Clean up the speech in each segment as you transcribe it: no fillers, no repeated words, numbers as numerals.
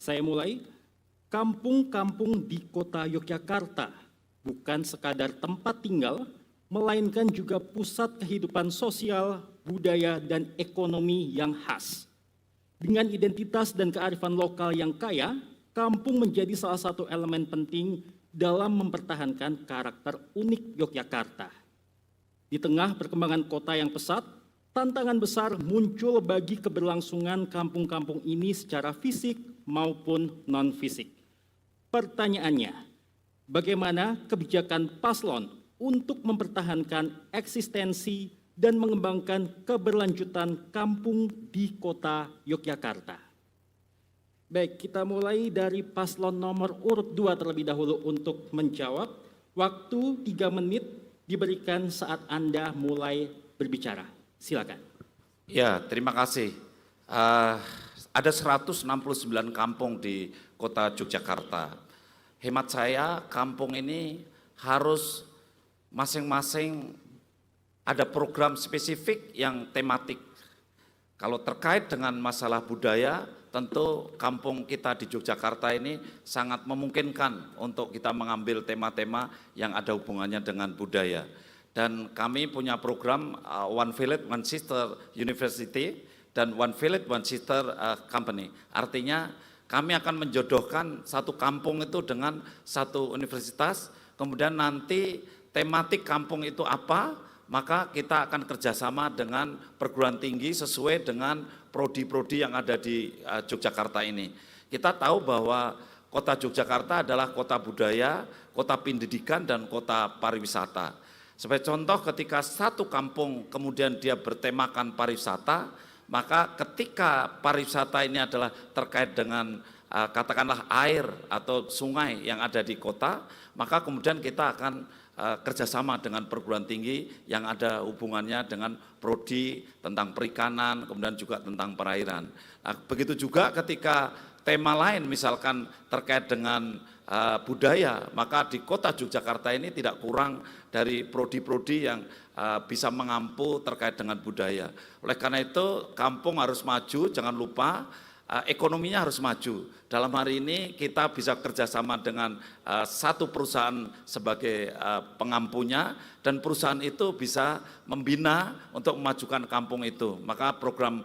Saya mulai, kampung-kampung di kota Yogyakarta bukan sekadar tempat tinggal, melainkan juga pusat kehidupan sosial, budaya, dan ekonomi yang khas. Dengan identitas dan kearifan lokal yang kaya, kampung menjadi salah satu elemen penting dalam mempertahankan karakter unik Yogyakarta. Di tengah perkembangan kota yang pesat, tantangan besar muncul bagi keberlangsungan kampung-kampung ini secara fisik maupun non-fisik. Pertanyaannya, bagaimana kebijakan paslon untuk mempertahankan eksistensi dan mengembangkan keberlanjutan kampung di kota Yogyakarta? Baik, kita mulai dari paslon nomor urut 2 terlebih dahulu untuk menjawab. Waktu 3 menit diberikan saat Anda mulai berbicara. Silakan. Ya, terima kasih. Ada 169 kampung di kota Yogyakarta. Hemat saya, kampung ini harus masing-masing ada program spesifik yang tematik. Kalau terkait dengan masalah budaya, tentu kampung kita di Yogyakarta ini sangat memungkinkan untuk kita mengambil tema-tema yang ada hubungannya dengan budaya. Dan kami punya program One Village, One Sister University dan One Village, One Sister Company. Artinya kami akan menjodohkan satu kampung itu dengan satu universitas, kemudian nanti tematik kampung itu apa, maka kita akan kerjasama dengan perguruan tinggi sesuai dengan prodi-prodi yang ada di Yogyakarta ini. Kita tahu bahwa kota Yogyakarta adalah kota budaya, kota pendidikan, dan kota pariwisata. Sebagai contoh, ketika satu kampung kemudian dia bertemakan pariwisata, maka ketika pariwisata ini adalah terkait dengan katakanlah air atau sungai yang ada di kota, maka kemudian kita akan kerjasama dengan perguruan tinggi yang ada hubungannya dengan prodi tentang perikanan, kemudian juga tentang perairan. Nah, begitu juga ketika tema lain misalkan terkait dengan budaya, maka di kota Yogyakarta ini tidak kurang dari prodi-prodi yang bisa mengampu terkait dengan budaya. Oleh karena itu kampung harus maju, jangan lupa ekonominya harus maju. Dalam hari ini kita bisa kerjasama dengan satu perusahaan sebagai pengampunya, dan perusahaan itu bisa membina untuk memajukan kampung itu. Maka program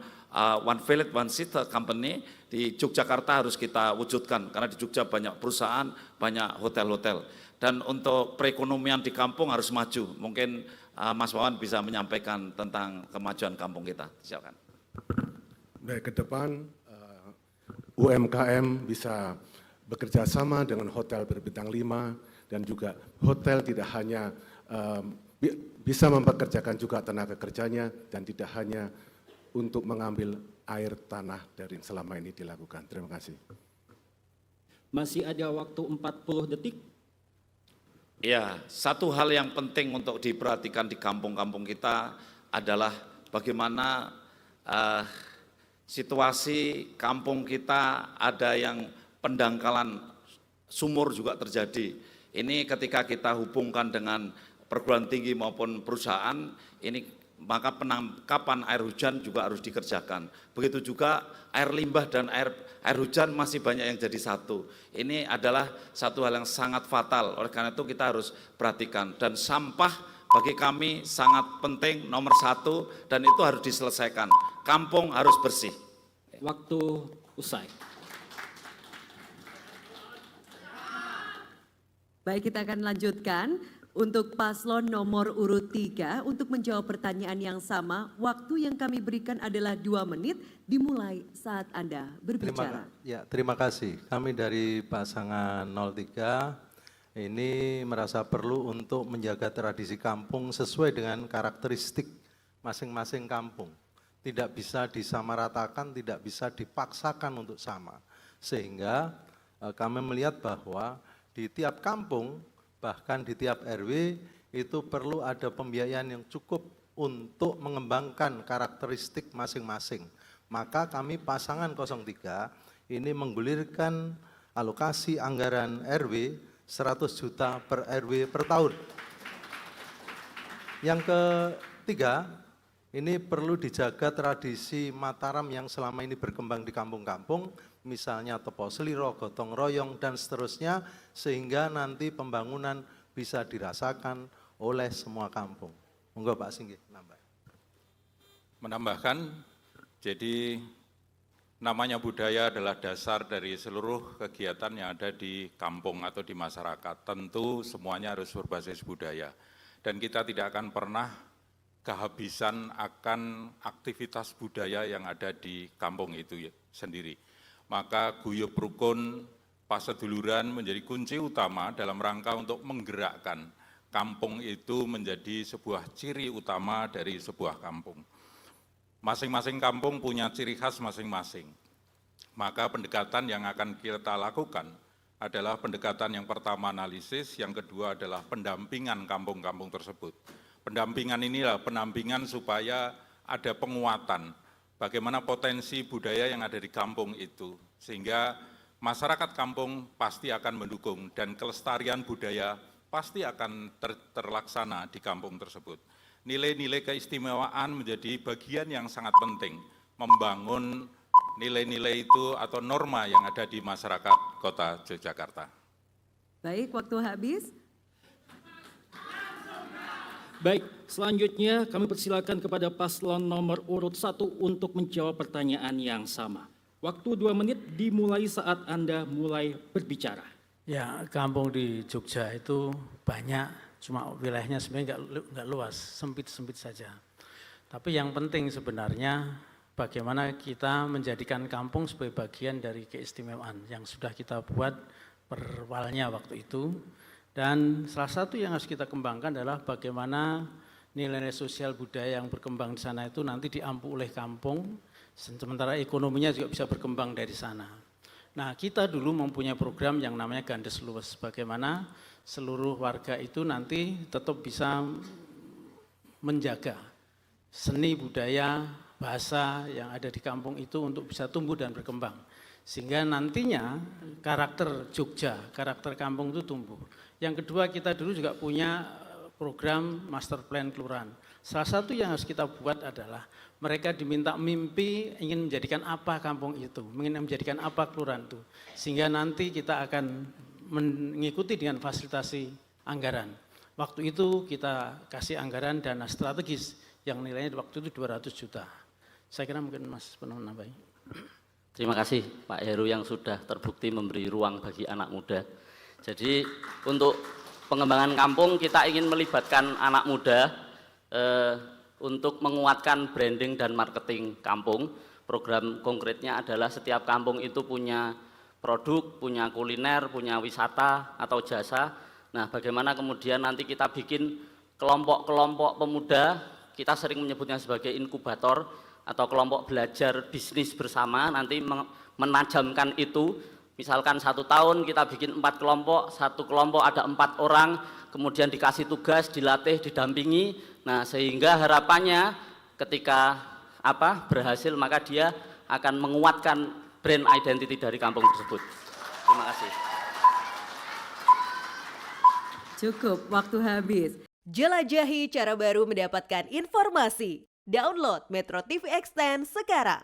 One Village, One Sister Company di Yogyakarta harus kita wujudkan, karena di Jogja banyak perusahaan, banyak hotel-hotel. Dan untuk perekonomian di kampung harus maju. Mungkin Mas Wawan bisa menyampaikan tentang kemajuan kampung kita. Silakan. Baik, ke depan UMKM bisa bekerja sama dengan hotel berbintang 5 dan juga hotel tidak hanya bisa mempekerjakan juga tenaga kerjanya dan tidak hanya untuk mengambil air tanah dari selama ini dilakukan. Terima kasih. Masih ada waktu 40 detik. Ya, satu hal yang penting untuk diperhatikan di kampung-kampung kita adalah bagaimana situasi kampung kita ada yang pendangkalan sumur juga terjadi. Ini ketika kita hubungkan dengan perguruan tinggi maupun perusahaan, ini maka penangkapan air hujan juga harus dikerjakan. Begitu juga air limbah dan air hujan masih banyak yang jadi satu. Ini adalah satu hal yang sangat fatal. Oleh karena itu kita harus perhatikan. Dan sampah bagi kami sangat penting, nomor 1, dan itu harus diselesaikan. Kampung harus bersih. Waktu usai. Baik, kita akan lanjutkan. Untuk paslon nomor urut 3, untuk menjawab pertanyaan yang sama, waktu yang kami berikan adalah 2 menit, dimulai saat Anda berbicara. Terima kasih. Kami dari pasangan 03 ini merasa perlu untuk menjaga tradisi kampung sesuai dengan karakteristik masing-masing kampung. Tidak bisa disamaratakan, tidak bisa dipaksakan untuk sama. Sehingga kami melihat bahwa di tiap kampung, bahkan di tiap RW itu perlu ada pembiayaan yang cukup untuk mengembangkan karakteristik masing-masing. Maka kami pasangan 03 ini menggulirkan alokasi anggaran RW 100 juta per RW per tahun. Yang ketiga, ini perlu dijaga tradisi Mataram yang selama ini berkembang di kampung-kampung, misalnya Tepo Seliro, Gotong Royong, dan seterusnya, sehingga nanti pembangunan bisa dirasakan oleh semua kampung. Monggo Pak Singgih, nambah. Menambahkan, jadi namanya budaya adalah dasar dari seluruh kegiatan yang ada di kampung atau di masyarakat. Tentu semuanya harus berbasis budaya. Dan kita tidak akan pernah kehabisan akan aktivitas budaya yang ada di kampung itu sendiri. Maka guyub rukun paseduluran menjadi kunci utama dalam rangka untuk menggerakkan kampung itu menjadi sebuah ciri utama dari sebuah kampung. Masing-masing kampung punya ciri khas masing-masing. Maka pendekatan yang akan kita lakukan adalah pendekatan yang pertama analisis, yang kedua adalah pendampingan kampung-kampung tersebut. Pendampingan inilah pendampingan supaya ada penguatan bagaimana potensi budaya yang ada di kampung itu. Sehingga masyarakat kampung pasti akan mendukung dan kelestarian budaya pasti akan terlaksana di kampung tersebut. Nilai-nilai keistimewaan menjadi bagian yang sangat penting membangun nilai-nilai itu atau norma yang ada di masyarakat Kota Yogyakarta. Baik, waktu habis. Baik, selanjutnya kami persilakan kepada paslon nomor urut 1 untuk menjawab pertanyaan yang sama. Waktu 2 menit dimulai saat Anda mulai berbicara. Ya, kampung di Jogja itu banyak, cuma wilayahnya sebenarnya nggak luas, sempit-sempit saja. Tapi yang penting sebenarnya bagaimana kita menjadikan kampung sebagai bagian dari keistimewaan yang sudah kita buat perwalnya waktu itu. Dan salah satu yang harus kita kembangkan adalah bagaimana nilai-nilai sosial budaya yang berkembang di sana itu nanti diampu oleh kampung, sementara ekonominya juga bisa berkembang dari sana. Nah, kita dulu mempunyai program yang namanya Gandes Luwes, bagaimana seluruh warga itu nanti tetap bisa menjaga seni budaya, bahasa yang ada di kampung itu untuk bisa tumbuh dan berkembang. Sehingga nantinya karakter Jogja, karakter kampung itu tumbuh. Yang kedua, kita dulu juga punya program master plan kelurahan. Salah satu yang harus kita buat adalah mereka diminta mimpi ingin menjadikan apa kampung itu, ingin menjadikan apa kelurahan itu. Sehingga nanti kita akan mengikuti dengan fasilitasi anggaran. Waktu itu kita kasih anggaran dana strategis yang nilainya waktu itu 200 juta. Saya kira mungkin Mas Penuh nambahin. Terima kasih Pak Heru yang sudah terbukti memberi ruang bagi anak muda. Jadi untuk pengembangan kampung kita ingin melibatkan anak muda untuk menguatkan branding dan marketing kampung. Program konkretnya adalah setiap kampung itu punya produk, punya kuliner, punya wisata atau jasa. Nah, bagaimana kemudian nanti kita bikin kelompok-kelompok pemuda, kita sering menyebutnya sebagai inkubator atau kelompok belajar bisnis bersama, nanti menajamkan itu. Misalkan 1 tahun kita bikin 4 kelompok, 1 kelompok ada 4 orang, kemudian dikasih tugas, dilatih, didampingi. Nah, sehingga harapannya ketika berhasil maka dia akan menguatkan brand identity dari kampung tersebut. Terima kasih. Cukup, waktu habis. Jelajahi cara baru mendapatkan informasi. Download Metro TV Extend sekarang.